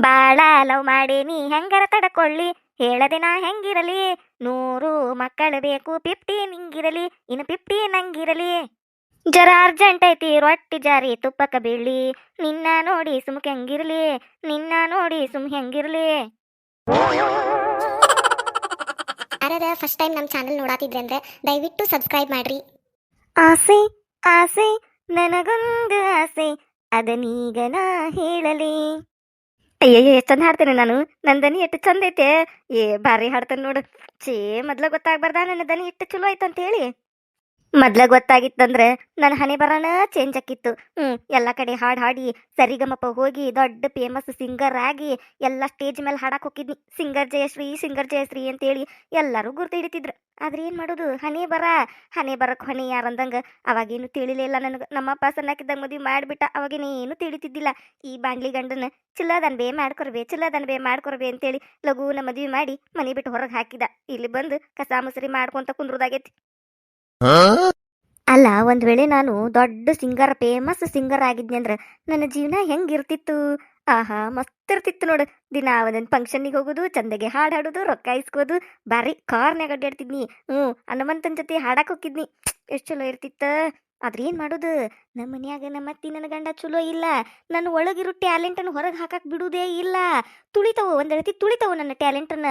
ಬಾಳ ಲವ್ ಮಾಡೇನಿ ಹೆಂಗರ ತಡಕೊಳ್ಳಿ, ಹೇಳದೆ ನಾ ಹೆಂಗಿರಲಿ, 100 ಮಕ್ಕಳು ಬೇಕು, 50 ನಿಂಗಿರಲಿ, ಇನ್ನು 50 ನಂಗಿರಲಿ. ಜರ ಅರ್ಜೆಂಟ್ ಐತಿ ರೊಟ್ಟಿ ಜಾರಿ ತುಪ್ಪಕ್ಕ ಬೀಳಿ, ನಿನ್ನ ನೋಡಿ ಸುಮ್ಕೆ ಹೆಂಗಿರ್ಲಿ, ನಿನ್ನ ನೋಡಿ ಸುಮ್ ಹೆಂಗಿರ್ಲಿ. ಯಾರ್ಯಾರ ಫಸ್ಟ್ ಟೈಮ್ ನಮ್ಮ ಚಾನಲ್ ನೋಡಾತಿದ್ರೆ ಅಂದ್ರೆ ದಯವಿಟ್ಟು ಸಬ್ಸ್ಕ್ರೈಬ್ ಮಾಡ್ರಿ. ಆಸೆ ಆಸೆ ನನಗೊಂದು ಆಸೆ, ಅದನೀಗ ನಾ ಹೇಳಲಿ. ಅಯ್ಯಯ್ಯ ಎಷ್ಟು ಚಂದ ಹಾಡ್ತೇನೆ ನಾನು, ನನ್ನ ದನಿ ಎಷ್ಟು ಚಂದ ಐತೆ. ಭಾರಿ ಹಾಡ್ತೇನೆ ನೋಡು. ಛೇ, ಮೊದ್ಲ ಗೊತ್ತಾಗ್ಬಾರ್ದ ನನ್ನ ದನಿ ಎಷ್ಟು ಚಲೋ ಐತಂತ ಹೇಳಿ. ಮೊದ್ಲ ಗೊತ್ತಾಗಿತ್ತಂದ್ರೆ ನನ್ನ ಹಣೆ ಬರೋಣ ಚೇಂಜ್ ಆಕಿತ್ತು. ಎಲ್ಲ ಕಡೆ ಹಾಡು ಹಾಡಿ ಸರಿಗಮಪ ಹೋಗಿ ದೊಡ್ಡ ಫೇಮಸ್ ಸಿಂಗರ್ ಆಗಿ ಎಲ್ಲ ಸ್ಟೇಜ್ ಮೇಲೆ ಹಾಡಕ್ ಹೋಗಿದ್ನಿ. ಸಿಂಗರ್ ಜಯಶ್ರೀ ಅಂತೇಳಿ ಎಲ್ಲರೂ ಗುರ್ತು ಹಿಡಿತಿದ್ರು. ಆದ್ರೆ ಏನ್ ಮಾಡೋದು, ಹಣೆ ಬರಕ್ ಹೊಣೆ ಯಾರಂದಂಗ. ಅವಾಗೇನು ತಿಳಿಲೇ ಇಲ್ಲ ನನಗೆ. ನಮ್ಮಪ್ಪ ಸಣ್ಣಕ್ಕಿದ್ದಾಗ ಮದುವೆ ಮಾಡಿಬಿಟ್ಟ. ಅವಾಗೇನೇನು ತಿಳಿತಿದ್ದಿಲ್ಲ. ಈ ಬಾಂಡ್ಲಿ ಗಂಡನ ಚಿಲ್ಲದನ್ಬೇ ಮಾಡ್ಕೊರ್ಬೇ ಅಂತೇಳಿ ಲಘೂನ ಮದುವೆ ಮಾಡಿ ಮನೆ ಬಿಟ್ಟು ಹೊರಗೆ ಹಾಕಿದ. ಇಲ್ಲಿ ಬಂದು ಕಸ ಮುಸರಿ ಮಾಡ್ಕೊಂತ ಕುಂದ್ರದಾಗೈತಿ. ಅಲ್ಲ, ಒಂದ್ ವೇಳೆ ನಾನು ದೊಡ್ಡ ಸಿಂಗರ್ ಫೇಮಸ್ ಸಿಂಗರ್ ಆಗಿದ್ನಿ ಅಂದ್ರ ನನ್ನ ಜೀವನ ಹೆಂಗಿರ್ತಿತ್ತು? ಆಹಾ, ಮಸ್ತ್ ಇರ್ತಿತ್ತು ನೋಡು. ದಿನ ಒಂದೊಂದು ಫಂಕ್ಷನ್ನಿಗೆ ಹೋಗೋದು, ಚಂದಗೆ ಹಾಡು ಹಾಡೋದು, ರೊಕ್ಕ ಇಸ್ಕೋದು, ಬಾರಿ ಕಾರ್ನ್ಯಾಗ ಅಡ್ಡಾಡ್ತಿದ್ನಿ. ಹನುಮಂತನ ಜೊತೆ ಹಾಡಕ್ ಹೋಗಿದ್ನಿ. ಎಷ್ಟು ಚಲೋ ಇರ್ತಿತ್ತ. ಆದ್ರೆ ಏನ್ ಮಾಡೋದು, ನಮ್ಮ ಮನ್ಯಾಗ ನಮ್ಮ ಅತ್ತಿ ನನ್ನ ಗಂಡ ಚಲೋ ಇಲ್ಲ. ನನ್ನ ಒಳಗಿರೋ ಟ್ಯಾಲೆಂಟನ್ನು ಹೊರಗೆ ಹಾಕಕ್ ಬಿಡುವುದೇ ಇಲ್ಲ. ಒಂದ್ ರೀತಿ ತುಳಿತಾವು ನನ್ನ ಟ್ಯಾಲೆಂಟನ್ನ.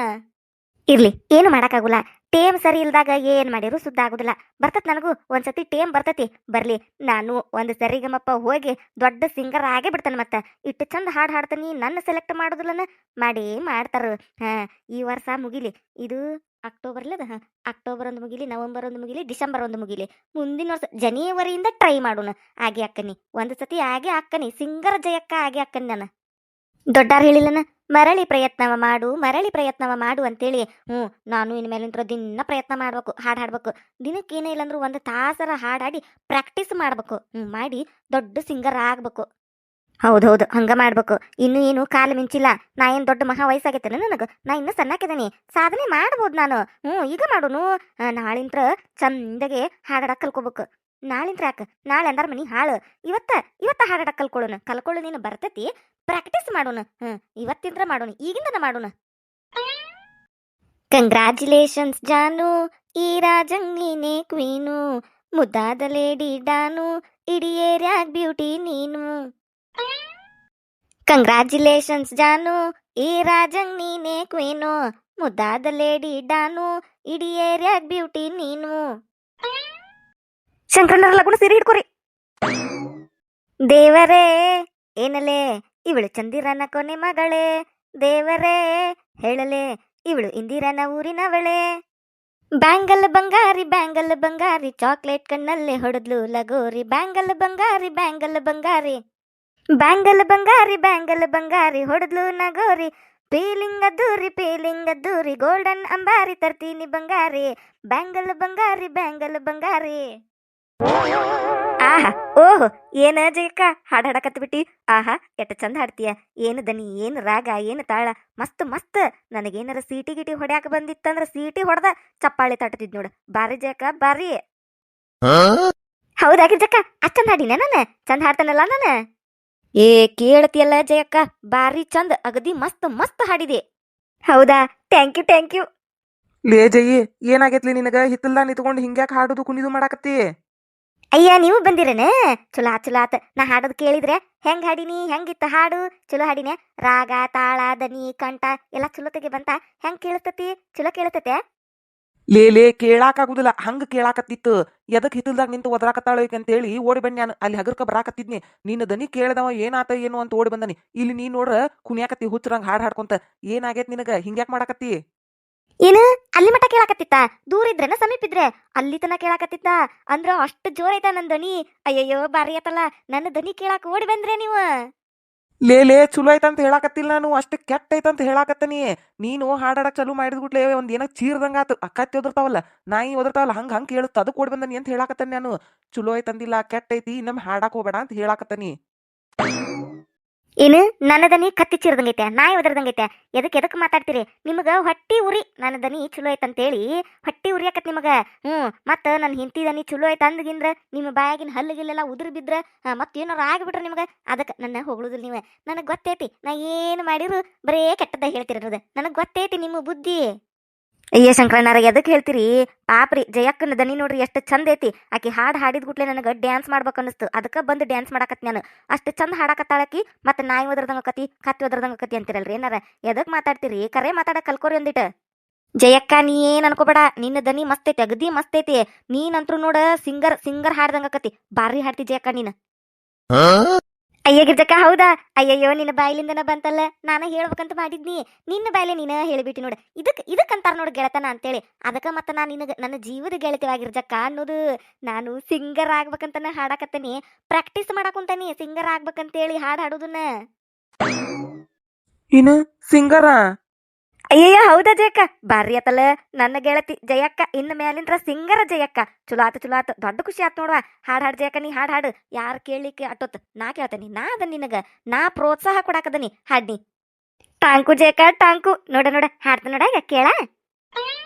ಇರ್ಲಿ, ಏನು ಮಾಡಕ್ಕಾಗುಲ್ಲ. ಟೇಮ್ ಸರಿ ಇಲ್ದಾಗ ಏನ್ ಮಾಡಿರು ಸುದ್ದ ಆಗುದಿಲ್ಲ. ಬರ್ತತ್ ನನಗೂ ಒಂದ್ಸತಿ ಟೇಮ್ ಬರ್ತತಿ. ಬರ್ಲಿ, ನಾನು ಒಂದು ಸರಿಗಮಪ್ಪ ಹೋಗಿ ದೊಡ್ಡ ಸಿಂಗರ್ ಆಗೇ ಬಿಡ್ತಾನೆ. ಮತ್ತ ಇಟ್ಟು ಚಂದ ಹಾಡು ಹಾಡ್ತಾನಿ, ನನ್ನ ಸೆಲೆಕ್ಟ್ ಮಾಡೋದಿಲ್ಲನ ಮಾಡೇ ಮಾಡ್ತಾರ. ಹಾ, ಈ ವರ್ಷ ಮುಗಿಲಿ. ಇದು ಅಕ್ಟೋಬರ್ ಒಂದು ಮುಗಿಲಿ, ನವೆಂಬರ್ ಒಂದು ಮುಗಿಲಿ, ಡಿಸೆಂಬರ್ ಒಂದು ಮುಗಿಲಿ. ಮುಂದಿನ ವರ್ಷ ಜನವರಿಯಿಂದ ಟ್ರೈ ಮಾಡೋಣ. ಆಗಿ ಅಕ್ಕನಿ ಒಂದು ಸತಿ ಆಗಿ ಅಕ್ಕನಿ ಸಿಂಗರ್ ಜಯಕ್ಕ ಆಗಿ ಅಕ್ಕನಿ. ನಾನು ದೊಡ್ಡಾರ್ ಹೇಳಿಲ್ಲನ, ಮರಳಿ ಪ್ರಯತ್ನವ ಮಾಡು ಅಂತೇಳಿ. ನಾನು ಇನ್ಮೇಲಿಂತ್ರ ದಿನ ಪ್ರಯತ್ನ ಮಾಡ್ಬೇಕು, ಹಾಡು ಹಾಡ್ಬೇಕು. ದಿನಕ್ಕೆ ಏನೇ ಇಲ್ಲಂದ್ರೂ 1 ತಾಸರ ಹಾಡಾಡಿ ಪ್ರಾಕ್ಟೀಸ್ ಮಾಡ್ಬೇಕು. ಮಾಡಿ ದೊಡ್ಡ ಸಿಂಗರ್ ಆಗ್ಬೇಕು. ಹೌದೌದು, ಹಂಗ ಮಾಡ್ಬೇಕು. ಇನ್ನು ಏನು ಕಾಲು ಮಿಂಚಿಲ್ಲ. ನಾ ಏನ್ ದೊಡ್ಡ ಮಹಾ ವಯಸ್ಸಾಗೈತೇನ ನನಗ? ನಾ ಇನ್ನ ಸಣ್ಣಾಕಿದೀನಿ, ಸಾಧನೆ ಮಾಡ್ಬೋದು ನಾನು. ಈಗ ಮಾಡೋನು. ನಾಳಿಂತ್ರ ಚಂದಗೆ ಹಾಡಾಡಕ್ ಕಲ್ಕೋಬೇಕು. ನಾಳಿಂತ್ರ ಯಾಕ, ನಾಳೆ ಅಂದಾರ ಮನಿ ಹಾಳು. ಇವತ್ತ ಹಾಡಾಡಕ್ ಕಲ್ಕೊಳ್ಳು ನೀನು ಬರ್ತತಿ. ಪ್ರಾಕ್ಟೀಸ್ ಮಾಡೋಣ. ಇವತ್ತಿಂದ್ರ ಮಾಡೋಣ, ಈಗಿಂದನ ಮಾಡೋಣ. ಕಂಗ್ರಾಚುಲೇಷನ್ಸ್ ಜಾನು, ಈ ರಾಜಂಗ್ ನೀನೇ ಕ್ವೀನು, ಮುದ್ದಾದ ಲೇಡಿ ಡಾನು, ಇಡೀ ಏರಿಯಾಗ್ ಬ್ಯೂಟಿ ನೀನು. ಕಂಗ್ರಾಚುಲೇಷನ್ಸ್ ಜಾನು, ಈ ರಾಜಂಗ್ ನೀನೇ ಕ್ವೀನು, ಮುದ್ದಾದ ಲೇಡಿ ಡಾನು, ಇಡೀ ಏರಿಯಾಗ್ ಬ್ಯೂಟಿ ನೀನು. ಶಂಕರಣ್ಣರ ಲಗುನ ಸೀರೆ ಹಿಡ್ಕೊರಿ. ದೇವರೇ ಏನಲೇ, ಇವಳು ಚಂದಿರನ ಕೊನೆ ಮಗಳೇ. ದೇವರೇ ಹೇಳಲೆ, ಇವಳು ಇಂದಿರನ ಊರಿನವಳೆ. ಬ್ಯಾಂಗಲ್ ಬಂಗಾರಿ ಚಾಕ್ಲೇಟ್ ಕಣ್ಣಲ್ಲೇ ಹೊಡೆದ್ಲು ಲಗೋರಿ. ಬ್ಯಾಂಗಲ್ ಬಂಗಾರಿ ಹೊಡೆದ್ಲು ನಗೋರಿ. ಪೀಲಿಂಗ್ ಅದ್ದೂರಿ ಗೋಲ್ಡನ್ ಅಂಬಾರಿ ತರ್ತೀನಿ ಬಂಗಾರಿ. ಬ್ಯಾಂಗಲ್ ಬಂಗಾರಿ. ಆಹಾ, ಓಹ್, ಏನ ಜಯಕ್ಕ ಹಾಡು ಹಾಡಕತ್ಬಿಟ್ಟಿ. ಆಹಾ, ಎಷ್ಟ ಚಂದ ಹಾಡ್ತೀಯ. ಏನು ದನಿ, ಏನು ರಾಗ, ಏನು ತಾಳ, ಮಸ್ತ್. ನನಗೇನಾರ ಸೀಟಿ ಗಿಟಿ ಹೊಡ್ಯಾಕ ಬಂದಿತ್ತಂದ್ರ ಸೀಟಿ ಹೊಡೆದ ಚಪ್ಪಾಳೆ ತಟ್ಟತಿದ್ ನೋಡು. ಬಾರಿ ಜಯಕ್ಕ, ಬಾರಿ. ಹೌದಾಗಿ ಜಕ್ಕ, ಅಷ್ಟ ಚಂದ ಹಾಡಿನ ನಾನು? ಚಂದ ಹಾಡ್ತಾನಲ್ಲ ನಾನು? ಕೇಳತಿಯಲ್ಲ ಜಯಕ್ಕ, ಬಾರಿ ಚಂದ, ಅಗದಿ ಮಸ್ತ್ ಹಾಡಿದೆ. ಹೌದಾ, ಥ್ಯಾಂಕ್ ಯು. ಲೇ ಜಯಿ, ಏನಾಗೈತ್ಲಿ ನಿನಗ? ಹಿತ್ತಲ್ದ ನಿಂತ್ಕೊಂಡು ಹಿಂಗ್ಯಾಕ ಹಾಡುದು ಕುಣಿದು ಮಾಡಾಕತ್ತಿ? ಅಯ್ಯ, ನೀವು ಬಂದಿರೇನ? ಚಲೋ ಆತ. ನಾ ಹಾಡೋದು ಕೇಳಿದ್ರೆ ಹೆಂಗ್ ಹಾಡಿನಿ? ಹೆಂಗಿತ್ತ ಹಾಡು? ಚಲೋ ಹಾಡಿನ? ರಾಗ, ತಾಳ, ದನಿ, ಕಂಠ ಎಲ್ಲ ಚಲೋ ತೆಗೆ ಬಂತ? ಹೆಂಗ್ ಕೇಳಿಸ್ತತಿ? ಚಲೋ ಕೇಳಿಸ್ತತೆ? ಲೇ ಕೇಳಾಕಾಗುದಿಲ್ಲ, ಹಂಗ ಕೇಳಾಕತ್ತಿತ್ತು. ಎದಕ್ ಹಿತ್ತಲ್ದಾಗ ನಿಂತು ಒದರಾಕತ್ತಾಳ ಅಂತೇಳಿ ಓಡಿ ಬನ್ನಿ. ನಾನು ಅಲ್ಲಿ ಹಗರ್ಕ ಬರಾಕತ್ತಿದ್ನಿ. ನಿನ್ನ ದನಿ ಕೇಳ್ದವ ಏನಾತ ಏನು ಅಂತ ಓಡಿ ಬಂದನಿ. ಇಲ್ಲಿ ನೀ ನೋಡ್ರ ಕುಣಿಯಾಕತ್ತಿ ಹುಚ್ಚರಂಗ್ ಹಾಡ್ ಹಾಡ್ಕೊಂತ. ಏನಾಗೈತ್ ನಿನಗ? ಹಿಂಗ್ಯಾಕ್ ಮಾಡಾಕತ್ತಿ? ಏನು ಅಲ್ಲಿ ಮಠ ಕೇಳಾಕತ್ತಿತ್ತ? ದೂರ ಇದ್ರೇನ ಸಮೀಪ ಇದ್ರೆ ಅಲ್ಲಿ ತನ ಕೇಳಾಕತ್ತಿತ್ತ? ಅಂದ್ರ ಅಷ್ಟು ಜೋರ್ ಐತ ನನ್ ದನಿ. ಅಯ್ಯಯ್ಯೋ, ಬಾರಿ ಆತಲ್ಲ. ನನ್ನ ದನಿ ಕೇಳಾಕ ಓಡಿ ಬಂದ್ರೆ ನೀವು? ಲೇ ಚಲೋ ಐತಂತ ಹೇಳಾಕತ್ತಿಲ್ಲ ನಾನು, ಅಷ್ಟು ಕೆಟ್ಟ ಐತಂತ ಹೇಳಾಕತ್ತನಿ. ನೀನು ಹಾಡಾಡಕ್ ಚಾಲು ಮಾಡಿದ್ಬಿಟ್ಲೆ ಒಂದ್ ಏನೋ ಚೀರ್ದಂಗಾತು. ಅಕ್ಕತ್ತಿ ಓದಿರ್ತಾವಲ್ಲ, ನಾಯಿ ಓದಿರ್ತಾವಲ್ಲ, ಹಂಗ್ ಕೇಳುತ್ತ. ಅದಕ್ಕೆ ಓಡಿ ಬಂದನಿ ಅಂತ ಹೇಳಾಕತ್ತನಿ ನಾನು. ಚಲೋ ಐತಂದಿಲ್ಲ, ಕೆಟ್ಟ ಐತಿ, ಇನ್ನೊಮ್ಮೆ ಹಾಡಾಕ್ ಹೋಗ್ಬೇಡ ಅಂತ ಹೇಳಾಕತ್ತನಿ. ಏನು ನನ್ನ ದನಿ ಕತ್ತಿ ಚಿರದಂಗೈತೆ ನಾಯಿ ಒದರ್ದಂಗೈತೆ ಎದಕ್ ಮಾತಾಡ್ತೀರಿ ನಿಮಗ ಹೊಟ್ಟಿ ಉರಿ ನನ್ನ ದನಿ ಚಲೋ ಐತಂತೇಳಿ ಹೊಟ್ಟಿ ಉರಿ ಆಕತ್ ನಿಮಗ ಮತ್ತ ನನ್ನ ಹಿಂತಿ ದನಿ ಚಲೋ ಐತ ಅಂದ್ಗಿಂದ್ರ ನಿಮ್ಮ ಬಾಯಾಗಿನ ಹಲ್ಲಿಗಿಲ್ಲೆಲ್ಲ ಉದುರು ಬಿದ್ರ ಮತ್ತೇನಾರ ಆಗಿಬಿಟ್ರ ನಿಮಗ ಅದಕ್ಕೆ ನನ್ನ ಹೊಗಳುದಿಲ್ಲ ನೀವು ನನಗೆ ಗೊತ್ತೈತಿ ನಾ ಏನು ಮಾಡಿರು ಬರೇ ಕೆಟ್ಟದ ಹೇಳ್ತಿರೋದು ನನಗೆ ಗೊತ್ತೈತಿ ನಿಮ್ಮ ಬುದ್ಧಿ. ಅಯ್ಯ ಶಂಕರಣ್ಣಾರ ಎದಕ್ಕೆ ಹೇಳ್ತೀರಿ ಪಾಪ್ರಿ ಜಯಕ್ಕನ ದನಿ ನೋಡ್ರಿ ಎಷ್ಟು ಚಂದ ಐತಿ ಆಕಿ ಹಾಡು ಹಾಡಿದ ಗುಟ್ಲೆ ನನಗೆ ಡ್ಯಾನ್ಸ್ ಮಾಡ್ಬೇಕು ಅನಿಸ್ತು ಅದಕ್ಕೆ ಬಂದು ಡ್ಯಾನ್ಸ್ ಮಾಡಾಕತ್ ನಾನು ಅಷ್ಟು ಚಂದ ಹಾಡಾಕತ್ತಾಳಕಿ ಮತ್ತೆ ನಾಯಿ ಒದರ್ದಂಗ ಕತಿ ಕತ್ತಿ ಒದರ್ದಂಗ ಕತಿ ಅಂತಿರಲ್ರಿ ಏನಾರ ಎದಕ್ ಮಾತಾಡ್ತೀರಿ ಕರೆ ಮಾತಾಡಕ್ ಕಲ್ಕೋರಿ ಒಂದಿಟ. ಜಯಕ್ಕ ನೀ ಏನ್ ಅನ್ಕೋಬೇಡ ನಿನ್ನ ದನಿ ಮಸ್ತ್ ಐತಿ ಅಗದಿ ಮಸ್ತ್ ಐತಿ ನೀನಂತ್ರು ನೋಡ ಸಿಂಗರ್ ಹಾಡ್ದಂಗ ಕತಿ ಬಾರಿ ಹಾಡ್ತಿ ಜಯಕ್ಕ ನೀನು. ಅಯ್ಯ ಗಿರ್ಜಕ್ಕ ಹೌದಾ ಅಯ್ಯಯ್ಯೋ ನಿನ್ನ ಬಾಯಿಲಿಂದನ ಬಂತಲ್ಲ ನಾನು ಹೇಳ್ಬೇಕಂತ ಮಾಡಿದ್ನಿ ನಿನ್ನ ಬಾಯಿಲೆ ನೀನ ಹೇಳಿಬಿಟ್ಟಿ ನೋಡು ಇದಕ್ಕಂತಾರ ನೋಡು ಗೆಳತನ ಅಂತೇಳಿ ಅದಕ್ಕೆ ಮತ್ತೆ ನಾನು ನಿನಗೆ ನನ್ನ ಜೀವದ ಗೆಳತಿವಾಗಿರ್ಜಕ್ಕ ಅನ್ನೋದು ನಾನು ಸಿಂಗರ್ ಆಗ್ಬೇಕಂತನ ಹಾಡಾಕತ್ತೇನಿ ಪ್ರಾಕ್ಟೀಸ್ ಮಾಡಾಕುಂತಾನಿ ಸಿಂಗರ್ ಆಗ್ಬೇಕಂತೇಳಿ ಹಾಡು ಹಾಡೋದನ್ನ. ಇನ್ನು ಸಿಂಗರ ಅಯ್ಯಯ್ಯ ಹೌದಾ ಜಯಕ್ಕ ಬಾರಿ ಆತಲ್ಲ ನನ್ನ ಗೆಳತಿ ಜಯಕ್ಕ ಇನ್ನು ಮ್ಯಾಲಿಂದ್ರ ಸಿಂಗರ ಜಯಕ್ಕ ಚಲೋ ಆತು ದೊಡ್ಡ ಖುಷಿ ಆತ್ ನೋಡುವ ಹಾಡು ಜಯಕ್ಕ ನೀ ಹಾಡು ಯಾರು ಕೇಳಲಿಕ್ಕೆ ಅಟ್ಟೊತ್ ನಾ ಕೇಳ್ತೇನಿ ನಾ ಅದ ನಿನಗ ನಾ ಪ್ರೋತ್ಸಾಹ ಕೊಡಾಕದನಿ ಹಾಡ್ನಿ. ಟಾಂಕು ಜಯಕ್ಕ ಟಾಂಕು ನೋಡ ಹಾಡ್ತ ನೋಡ ಈಗ ಕೇಳ.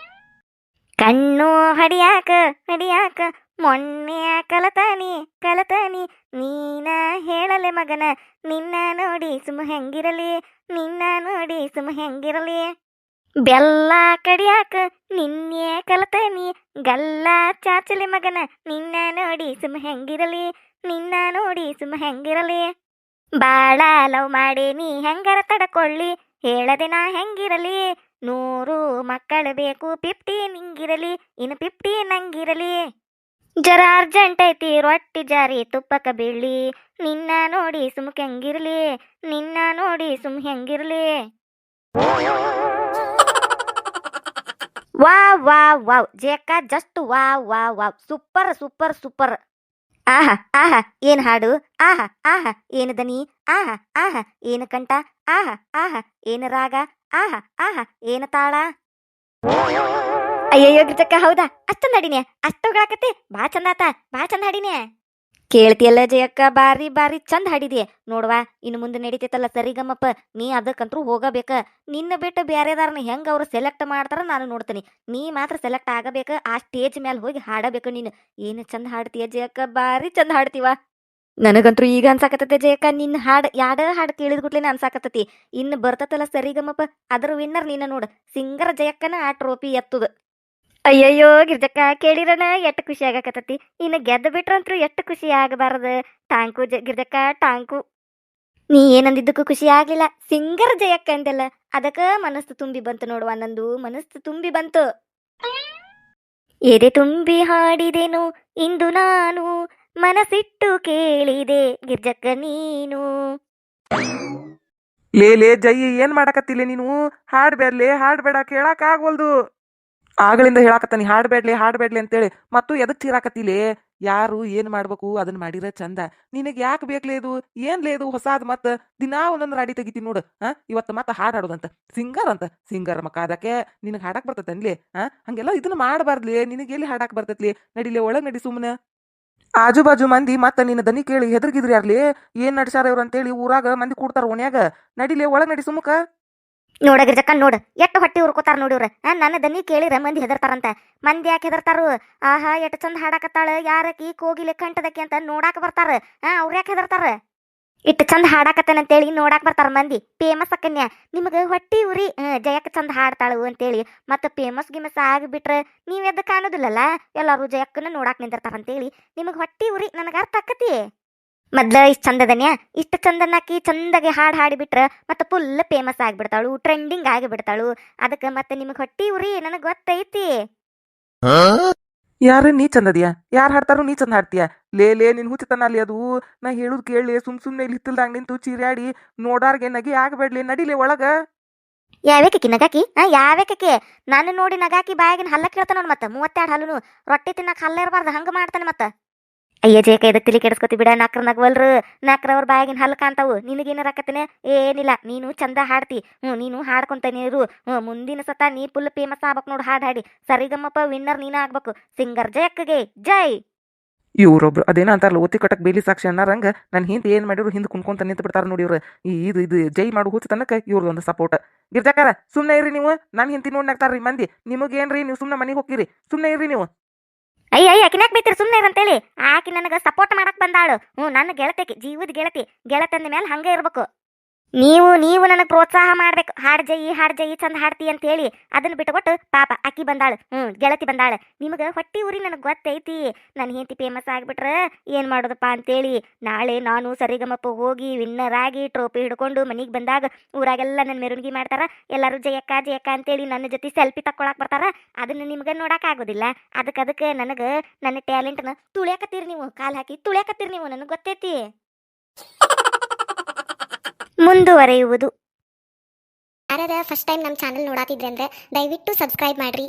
ಕಣ್ಣು ಹಡಿಯಾಕ ಮೊನ್ನೆ ಕಲತಾನಿ ನೀನ ಹೇಳಲೆ ಮಗನ ನಿನ್ನ ನೋಡಿ ಸುಮ್ಮ ಹೆಂಗಿರಲಿ ಬೆಲ್ಲ ಕಡಿಯಾಕ ನಿನ್ನೆ ಕಲತಾನಿ ಗಲ್ಲ ಚಾಚಲಿ ಮಗನ ನಿನ್ನ ನೋಡಿ ಸುಮ್ಮ ಹೆಂಗಿರಲಿ ಬಾಳ ಲವ್ ಮಾಡೇನಿ ಹೆಂಗರ ತಡಕೊಳ್ಳಿ ಹೇಳದೆ ನಾ ಹೆಂಗಿರಲಿ 100 ಮಕ್ಕಳು ಬೇಕು 50 ನಿಂಗಿರಲಿ ಇನ್ನು 50 ನಂಗಿರಲಿ ಜರ ಅರ್ಜೆಂಟ್ ಐತಿ ರೊಟ್ಟಿ ಜಾರಿ ತುಪ್ಪಕ ಬೀಳಿ ನಿನ್ನ ನೋಡಿ ಸುಮ್ ಹೆಂಗಿರ್ಲಿ. ವಾವ್ ಜೇಕ ಜಸ್ಟ್ ವಾವ್ ಸೂಪರ್. ಆಹಾ ಏನ್ ಹಾಡು ಆಹಾ ಏನು ದನಿ ಆಹಾ ಏನು ಕಂಠ ಆಹಾ ಏನು ರಾಗ ಆಹಾ ಏನು ತಾಳ. ಅಯ್ಯಯ್ಯೋ ಗಿರ್ಜಕ್ಕ ಹೌದಾ ಅಷ್ಟೊಂದು ಹಾಡಿನೇ ಅಷ್ಟು ಹೊಗಳಾಕತ್ತಿ ಬಾ ಚಂದ ಹಾಡಿನೇ ಕೇಳ್ತಿಯಲ್ಲ ಜಯಕ್ಕ ಬಾರಿ ಚಂದ ಹಾಡಿದೆ ನೋಡ್ವಾ ಇನ್ನು ಮುಂದೆ ನಡೀತೈತಲ್ಲ ಸರಿಗಮ್ಮಪ್ಪ ನೀ ಅದಕ್ಕಂತರೂ ಹೋಗಬೇಕ ನಿನ್ನ ಬಿಟ್ಟು ಬ್ಯಾರೆದಾರನ ಹೆಂಗ ಅವ್ರು ಸೆಲೆಕ್ಟ್ ಮಾಡ್ತಾರ ನಾನು ನೋಡ್ತೀನಿ ನೀ ಮಾತ್ರ ಸೆಲೆಕ್ಟ್ ಆಗಬೇಕ ಆ ಸ್ಟೇಜ್ ಮೇಲೆ ಹೋಗಿ ಹಾಡಬೇಕು ನೀನು ಏನು ಚಂದ ಹಾಡ್ತೀಯ ಜಯಕ್ಕ ಬಾರಿ ಚಂದ ಹಾಡ್ತೀವ. ನನಗಂತೂ ಈಗ ಅನ್ಸಾಕತ್ತೈತೆ ಜಯಕ್ಕ ನಿನ್ನ ಹಾಡು ಕೇಳಿದ ಗುಟ್ಲೇನ ಅನ್ಸಾಕತ್ತತಿ ಇನ್ನು ಬರ್ತತಲ್ಲ ಸರಿಗಮ್ಮಪ್ಪ ಅದ್ರ ವಿನ್ನರ್ ನೀನ ನೋಡು ಸಿಂಗರ್ ಜಯಕ್ಕನ ಆ ಟ್ರೋಫಿ ಎತ್ತುದು. ಅಯ್ಯಯ್ಯೋ ಗಿರ್ಜಕ್ಕ ಕೇಳಿರನ ಎಷ್ಟು ಖುಷಿ ಆಗಾಕತ್ತತಿ ಇನ್ನು ಗೆದ್ದು ಬಿಟ್ರಂತ್ರು ಎಷ್ಟು ಖುಷಿ ಆಗಬಾರದು. ಟಾಂಕು ಗಿರ್ಜಕ್ಕ ಟಾಂಕು ನೀ ಏನಂದಿದ್ದಕ್ಕೂ ಖುಷಿ ಆಗ್ಲಿಲ್ಲ ಸಿಂಗರ್ ಜಯಕ್ಕ ಅಂದೆಲ್ಲ ಅದಕ್ಕ ಮನಸ್ಸು ತುಂಬಿ ಬಂತು ನೋಡುವ ನಂದು ಮನಸ್ಸು ತುಂಬಿ ಬಂತು. ಎದೆ ತುಂಬಿ ಹಾಡಿದೆನು ಇಂದು ನಾನು ಮನಸ್ಸಿಟ್ಟು ಕೇಳಿದೆ ಗಿರ್ಜಕ್ಕ ನೀನು. ಲೇ ಜೈ ಏನ್ ಮಾಡಾಕತ್ತಿಲ್ಲ ನೀನು ಹಾಡ್ಬೇಡ ಕೇಳಾಕ ಆಗ್ವಲ್ದು ಆಗಳಿಂದ ಹೇಳಾಕತ್ತಾನಿ ಹಾಡ್ಬೇಡ್ಲಿ ಅಂತೇಳಿ ಮತ್ತು ಎದಕ್ ಚೀರಾಕತ್ತಿಲೆ ಯಾರು ಏನ್ ಮಾಡ್ಬೇಕು ಅದನ್ನ ಮಾಡಿರ ಚಂದ ನಿನಗ್ ಯಾಕೆ ಬೇಕ್ಲೇ ಇದು ಏನ್ಲೇದು ಹೊಸಾದ್ ಮತ್ತ ದಿನಾ ಒಂದೊಂದು ರಾಡಿ ತೆಗಿತೀನಿ ನೋಡು ಇವತ್ತು ಮತ್ತ ಹಾಡಾಡೋದಂತ ಸಿಂಗರ್ ಮಕ್ಕ ಅದಕ್ಕೆ ನಿನಗ್ ಹಾಡಕ್ ಬರ್ತೈತನ್ಲಿ ಹಂಗೆಲ್ಲ ಇದನ್ನ ಮಾಡಬಾರ್ದ್ಲಿ ನಿನಗೆ ಎಲ್ಲಿ ಹಾಡಾಕ್ ಬರ್ತೈತ್ಲಿ ನಡಿಲೆ ಒಳಗ್ ನಡಿ ಸುಮ್ಮನೆ ಆಜು ಬಾಜು ಮಂದಿ ಮತ್ತ ನಿನ್ನ ದನಿ ಕೇಳಿ ಹೆದರ್ಗಿದ್ರಿ ಯಾರ್ಲಿ ಏನ್ ನಡ್ಸಾರ ಇವ್ರ ಅಂತೇಳಿ ಊರಾಗ ಮಂದಿ ಕೂಡ್ತಾರ ಓಣ್ಯಾಗ ನಡಿಲೆ ಒಳಗ್ ನಡಿ ಸುಮ್ಮಕ. ನೋಡ ಗಿರ್ಜಕ್ಕ ನೋಡು ಎಷ್ಟು ಹೊಟ್ಟಿ ಉರ್ಕೋತಾರ ನೋಡಿವ್ರ ನನ್ನ ದನಿ ಕೇಳಿರ ಮಂದಿ ಹೆದರ್ತಾರಂತ ಮಂದಿ ಯಾಕೆ ಹೆದರ್ತಾರು ಆಹಾ ಎಷ್ಟು ಚಂದ ಹಾಡಾಕತ್ತಾಳ ಯಾರಕಿ ಕೋಗಿಲೆ ಕಂಠದಕ್ಕೆ ಅಂತ ನೋಡಾಕ ಬರ್ತಾರ ಅವ್ರ ಯಾಕೆ ಹೆದರ್ತಾರ ಇಟ್ಟು ಚಂದ ಹಾಡಾಕತ್ತೇನಂತೇಳಿ ನೋಡಾಕ್ ಬರ್ತಾರ ಮಂದಿ ಫೇಮಸ್ ಅಕ್ಕನ್ಯ ನಿಮಗೆ ಹೊಟ್ಟಿ ಉರಿ ಜಯಕ್ಕ ಚಂದ ಹಾಡ್ತಾಳು ಅಂತೇಳಿ ಮತ್ತೆ ಗಿಮಸ್ ಆಗಿಬಿಟ್ರೆ ನೀವ್ ಎದ್ದು ಕಾಣೋದಿಲ್ಲಲ್ಲ ಎಲ್ಲಾರು ಜಯಕ್ಕನ ನೋಡಾಕ್ ನಿಂದಿರ್ತಾರಂತೇಳಿ ನಿಮಗೆ ಹೊಟ್ಟಿ ಉರಿ ನನಗ ಅರ್ಥ ಆಕತಿ. ಮೊದ್ಲ ಇಷ್ಟು ಚಂದದನ್ಯ ಇಷ್ಟು ಚಂದನಾಕಿ ಚಂದಗೆ ಹಾಡಿಬಿಟ್ರ ಮತ್ತೆ ಫುಲ್ ಫೇಮಸ್ ಆಗಿಬಿಡ್ತಾಳು ಟ್ರೆಂಡಿಂಗ್ ಆಗಿಬಿಡ್ತಾಳು ಅದಕ್ಕೆ ಮತ್ತೆ ನಿಮಗೆ ಹೊಟ್ಟಿ ಉರಿ ನನಗೆ ಗೊತ್ತೈತಿ. ಯಾರು ನೀ ಚಂದದಿಯಾ ಯಾರು ಹಾಡ್ತಾರೋ ನೀ ಚಂದ ಹಾಡ್ತೀಯ ಲೇ ನಿನ್ ಹುಚ್ಚತನ ಅಲ್ಲಿ ಅದು ನಾ ಹೇಳುದ್ ಕೇಳಿ ಸುಮ್ನೆ ಇಲ್ಲಿ ಹಿತ್ತಲ್ದಾಗ ನಿಂತು ಚೀರಾಡಿ ನೋಡಾರ್ಗೆ ನಗಿ ಆಗಬೇಡ್ಲಿ ನಡಿಲೆ ಒಳಗ. ಯಾವೇಕಿ ನಗಾಕಿ ಯಾವೇಕಿ ನಾನು ನೋಡಿ ನಗಾಕಿ ಬಾಯಾಗಿನ ಹಲ್ಲ ಕೇಳ್ತಾನ ಮತ್ತೆ 32 ಹಲ್ಲುನು ರೊಟ್ಟಿ ತಿನ್ನಕ್ ಹಲ್ಲ ಇರಬಾರ್ದು ಹಂಗ ಮಾಡ್ತಾನೆ ಮತ್ತ. ಅಯ್ಯ ಜೇಕ ಎದಕ್ ತಿಳಿ ಕೆಡಿಸ್ಕೊತಿ ಬಿಡ ನಗವಲ್ರು ಅವ್ರ ಬಾಯಾಗಿನ ಹಲ್ಲು ಕಾಣ್ತಾವು ನಿನಗೇನಾರ ಆಕತ್ತೇನೆ ಏನಿಲ್ಲ ನೀನು ಚಂದ ಹಾಡ್ತಿ ನೀನು ಹಾಡ್ಕೊಂತಾನೆ ಇರು ಮುಂದಿನ ಸತ ನೀ ಫುಲ್ ಫೇಮಸ್ ಆಗ್ಬೇಕು ನೋಡು ಹಾಡಿ ಸರಿಗಮ್ಮಪ್ಪ ವಿನ್ನರ್ ನೀನ ಆಗ್ಬೇಕು ಸಿಂಗರ್ ಜಯಕ್ಕಗೆ ಜೈ. ಇವ್ರೊಬ್ರು ಅದೇನ ಅಂತಾರಲ್ಲ ಒತ್ತಿ ಕಟ್ಟಕ್ ಬೇಲಿ ಸಾಕ್ಷಿ ಅನ್ನೋರಂಗ ನನ್ನ ಹಿಂದೆ ಏನ್ ಮಾಡಿದ್ರು ಹಿಂದೆ ಕುಣ್ಕೊಂತ ನಿಂತು ಬಿಡ್ತಾರ ನೋಡಿ ಇವ್ರು. ಇದು ಜೈ ಮಾಡು ಹುಚ್ಚ ತನಕ ಇವ್ರದ್ದು ಒಂದು ಸಪೋರ್ಟ್. ಗಿರ್ಜಾಕಾರ ಸುಮ್ಮನೆ ಇರ್ರಿ ನೀವು, ನಾನು ಹಿಂತಿ ನೋಡಿ ನಗ್ತಾರ್ರಿ ಮಂದಿ. ನಿಮಗೇನ್ರಿ, ನೀವು ಸುಮ್ಮನೆ ಮನೆಗೆ ಹೋಗಿರಿ, ಸುಮ್ಮನೆ ಇರ್ರಿ ನೀವು. ಅಯ್ಯ ಆಕಿನ್ಯಾಕ್ ಬೈತೀರಿ ಸುಮ್ಮನೆ ಅಂತೇಳಿ. ಆಕಿ ನನಗೆ ಸಪೋರ್ಟ್ ಮಾಡಕ್ ಬಂದಾಳು. ನನ್ನ ಗೆಳತಿ, ಜೀವದ ಗೆಳತಿ. ಗೆಳತಂದ ಮೇಲೆ ಹಂಗೆ ಇರ್ಬೇಕು. ನೀವು ನನಗೆ ಪ್ರೋತ್ಸಾಹ ಮಾಡ್ಬೇಕು. ಹಾಡ್ ಜೈ ಚಂದ ಹಾಡ್ತಿ ಅಂತ ಹೇಳಿ ಅದನ್ನ ಬಿಟ್ಟುಕೊಟ್ಟು ಪಾಪ ಆಕಿ ಬಂದಾಳು. ಗೆಳತಿ ಬಂದಾಳು. ನಿಮಗೆ ಹೊಟ್ಟಿ ಊರಿ ನನಗೆ ಗೊತ್ತೈತಿ. ನನ್ನ ಹೆಂಡತಿ ಫೇಮಸ್ ಆಗಿಬಿಟ್ರೆ ಏನು ಮಾಡೋದಪ್ಪ ಅಂತೇಳಿ. ನಾಳೆ ನಾನು ಸರಿಗಮಪ್ಪ ಹೋಗಿ ವಿನ್ನರ್ ಆಗಿ ಟ್ರೋಫಿ ಹಿಡ್ಕೊಂಡು ಮನೆಗೆ ಬಂದಾಗ ಊರಾಗೆಲ್ಲ ನನ್ನ ಮೆರವಣಿಗೆ ಮಾಡ್ತಾರ. ಎಲ್ಲರೂ ಜಯಕ್ಕ ಅಂತೇಳಿ ನನ್ನ ಜೊತೆ ಸೆಲ್ಫಿ ತಕ್ಕೊಳಕ್ ಬರ್ತಾರ. ಅದನ್ನ ನಿಮ್ಗೆ ನೋಡಕ್ ಆಗೋದಿಲ್ಲ. ಅದಕ್ಕೆ ನನಗೆ ನನ್ನ ಟ್ಯಾಲೆಂಟ್ನ ತುಳಿಯಾಕತ್ತೀರಿ ನೀವು, ಕಾಲು ಹಾಕಿ ತುಳಿಯಾಕತ್ತೀರಿ ನೀವು. ನನಗೆ ಗೊತ್ತೈತಿ. ಮುಂದುವರೆಯುವುದು. ಯಾರಾದ ಫಸ್ಟ್ ಟೈಮ್ ನಮ್ಮ ಚಾನಲ್ ನೋಡಾತಿದ್ರೆ ಅಂದ್ರೆ ದಯವಿಟ್ಟು ಸಬ್ಸ್ಕ್ರೈಬ್ ಮಾಡ್ರಿ.